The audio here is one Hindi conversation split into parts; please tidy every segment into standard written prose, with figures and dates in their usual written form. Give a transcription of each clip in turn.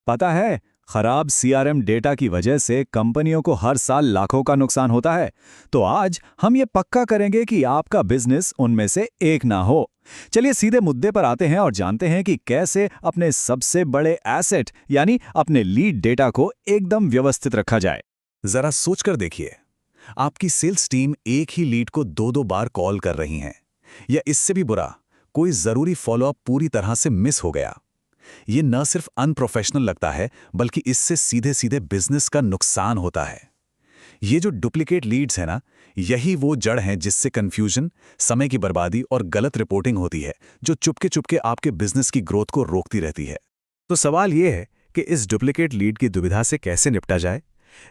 पता है, खराब सीआरएम डेटा की वजह से कंपनियों को हर साल लाखों का नुकसान होता है। तो आज हम ये पक्का करेंगे कि आपका बिजनेस उनमें से एक ना हो। चलिए सीधे मुद्दे पर आते हैं और जानते हैं कि कैसे अपने सबसे बड़े एसेट यानी अपने लीड डेटा को एकदम व्यवस्थित रखा जाए। जरा सोचकर देखिए, आपकी सेल्स टीम एक ही लीड को दो दो बार कॉल कर रही है, या इससे भी बुरा, कोई जरूरी फॉलोअप पूरी तरह से मिस हो गया। ये न सिर्फ अनप्रोफेशनल लगता है, बल्कि इससे सीधे सीधे बिजनेस का नुकसान होता है। ये जो डुप्लीकेट लीड्स है ना, यही वो जड़ हैं जिससे कंफ्यूजन, समय की बर्बादी और गलत रिपोर्टिंग होती है, जो चुपके चुपके आपके बिजनेस की ग्रोथ को रोकती रहती है। तो सवाल ये है कि इस डुप्लीकेट लीड की दुविधा से कैसे निपटा जाए।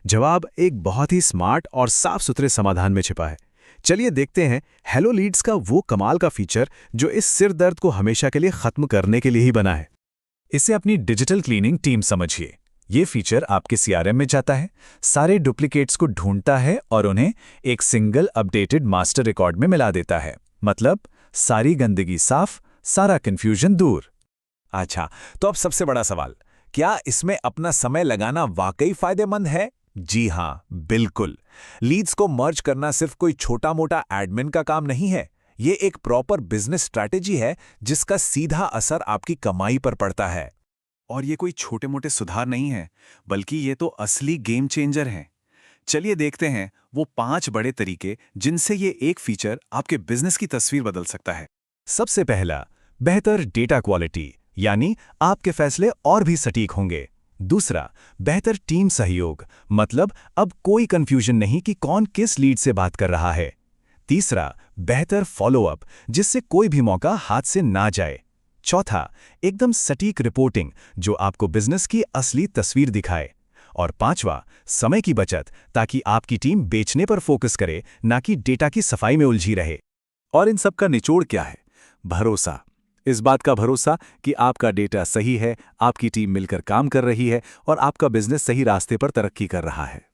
जवाब एक बहुत ही स्मार्ट और साफ सुथरे समाधान में छिपा है। चलिए देखते हैं हेलो लीड्स का वो कमाल का फीचर जो इस सिर दर्द को हमेशा के लिए खत्म करने के लिए ही बना है। इसे अपनी डिजिटल क्लीनिंग टीम समझिए। ये फीचर आपके सीआरएम में जाता है, सारे डुप्लीकेट्स को ढूंढता है और उन्हें एक सिंगल अपडेटेड मास्टर रिकॉर्ड में मिला देता है। मतलब सारी गंदगी साफ, सारा कंफ्यूजन दूर। अच्छा, तो अब सबसे बड़ा सवाल, क्या इसमें अपना समय लगाना वाकई फायदेमंद है? जी हाँ, बिल्कुल। लीड्स को मर्ज करना सिर्फ कोई छोटा मोटा एडमिन का काम नहीं है। ये एक प्रॉपर बिजनेस स्ट्रैटेजी है जिसका सीधा असर आपकी कमाई पर पड़ता है। और ये कोई छोटे मोटे सुधार नहीं है, बल्कि ये तो असली गेम चेंजर हैं। चलिए देखते हैं वो 5 बड़े तरीके जिनसे ये एक फीचर आपके बिजनेस की तस्वीर बदल सकता है। सबसे पहला, बेहतर डेटा क्वालिटी, यानी आपके फैसले और भी सटीक होंगे। दूसरा, बेहतर टीम सहयोग, मतलब अब कोई कंफ्यूजन नहीं कि कौन किस लीड से बात कर रहा है। तीसरा, बेहतर फॉलोअप, जिससे कोई भी मौका हाथ से ना जाए। चौथा, एकदम सटीक रिपोर्टिंग जो आपको बिजनेस की असली तस्वीर दिखाए। और पांचवा, समय की बचत, ताकि आपकी टीम बेचने पर फोकस करे, ना कि डेटा की सफाई में उलझी रहे। और इन सब का निचोड़ क्या है? भरोसा। इस बात का भरोसा कि आपका डेटा सही है, आपकी टीम मिलकर काम कर रही है और आपका बिजनेस सही रास्ते पर तरक्की कर रहा है।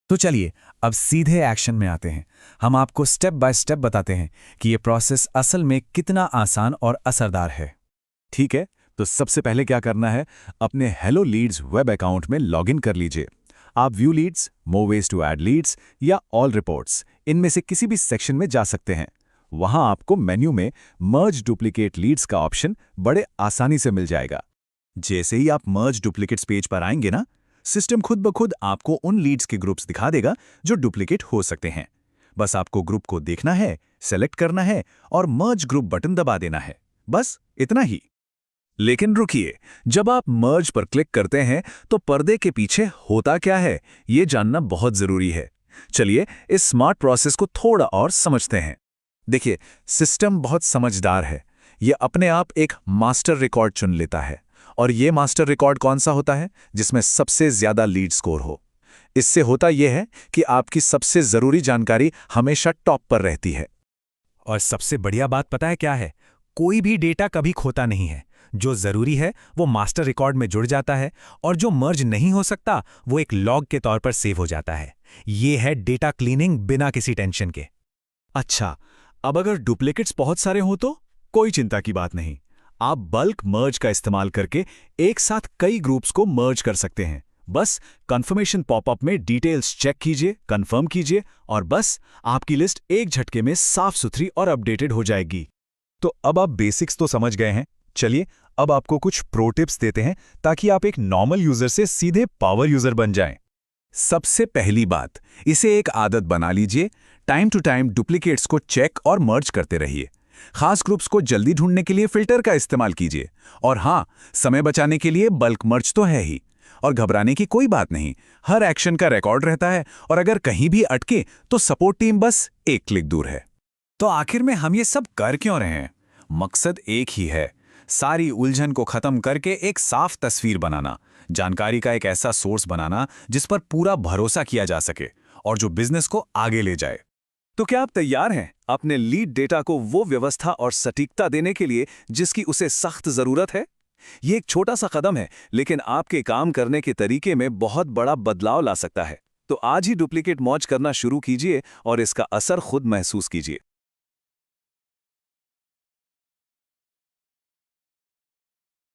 तो चलिए अब सीधे एक्शन में आते हैं। हम आपको स्टेप बाय स्टेप बताते हैं कि ये प्रोसेस असल में कितना आसान और असरदार है। ठीक है, तो सबसे पहले क्या करना है, अपने हेलो लीड्स वेब अकाउंट में लॉगिन कर लीजिए। आप view leads, more ways to add leads या ऑल रिपोर्ट्स, इनमें से किसी भी सेक्शन में जा सकते हैं। वहां आपको मेन्यू में मर्ज डुप्लीकेट लीड्स का ऑप्शन बड़े आसानी से मिल जाएगा। जैसे ही आप मर्ज डुप्लीकेट्स पेज पर आएंगे ना, सिस्टम खुद ब खुद आपको उन लीड्स के ग्रुप्स दिखा देगा जो डुप्लीकेट हो सकते हैं। बस आपको ग्रुप को देखना है, सेलेक्ट करना है और मर्ज ग्रुप बटन दबा देना है। बस इतना ही। लेकिन रुकिए, जब आप मर्ज पर क्लिक करते हैं तो पर्दे के पीछे होता क्या है, ये जानना बहुत जरूरी है। चलिए इस स्मार्ट प्रोसेस को थोड़ा और समझते हैं। देखिए, सिस्टम बहुत समझदार है। ये अपने आप एक मास्टर रिकॉर्ड चुन लेता है। और ये मास्टर रिकॉर्ड कौन सा होता है? जिसमें सबसे ज्यादा लीड स्कोर हो। इससे होता यह है कि आपकी सबसे जरूरी जानकारी हमेशा टॉप पर रहती है। और सबसे बढ़िया बात पता है क्या है? कोई भी डेटा कभी खोता नहीं है। जो जरूरी है वो मास्टर रिकॉर्ड में जुड़ जाता है, और जो मर्ज नहीं हो सकता वो एक लॉग के तौर पर सेव हो जाता है। ये है डेटा क्लीनिंग बिना किसी टेंशन के। अच्छा, अब अगर डुप्लीकेट्स बहुत सारे हो तो कोई चिंता की बात नहीं। आप बल्क मर्ज का इस्तेमाल करके एक साथ कई ग्रुप्स को मर्ज कर सकते हैं। बस कंफर्मेशन पॉपअप में डिटेल्स चेक कीजिए, कंफर्म कीजिए और बस आपकी लिस्ट एक झटके में साफ सुथरी और अपडेटेड हो जाएगी। तो अब आप बेसिक्स तो समझ गए हैं। चलिए अब आपको कुछ प्रो टिप्स देते हैं ताकि आप एक नॉर्मल यूजर से सीधे पावर यूजर बन जाएं। सबसे पहली बात, इसे एक आदत बना लीजिए। टाइम टू टाइम डुप्लीकेट्स को चेक और मर्ज करते रहिए। खास ग्रुप्स को जल्दी ढूंढने के लिए फिल्टर का इस्तेमाल कीजिए। और हाँ, समय बचाने के लिए बल्क मर्ज तो है ही। और घबराने की कोई बात नहीं, हर एक्शन का रिकॉर्ड रहता है और अगर कहीं भी अटके तो सपोर्ट टीम बस एक क्लिक दूर है। तो आखिर में हम ये सब कर क्यों रहे हैं? मकसद एक ही है, सारी उलझन को खत्म करके एक साफ तस्वीर बनाना, जानकारी का एक ऐसा सोर्स बनाना जिस पर पूरा भरोसा किया जा सके और जो बिजनेस को आगे ले जाए। तो क्या आप तैयार हैं अपने लीड डेटा को वो व्यवस्था और सटीकता देने के लिए जिसकी उसे सख्त जरूरत है? ये एक छोटा सा कदम है, लेकिन आपके काम करने के तरीके में बहुत बड़ा बदलाव ला सकता है। तो आज ही डुप्लीकेट मौज करना शुरू कीजिए और इसका असर खुद महसूस कीजिए।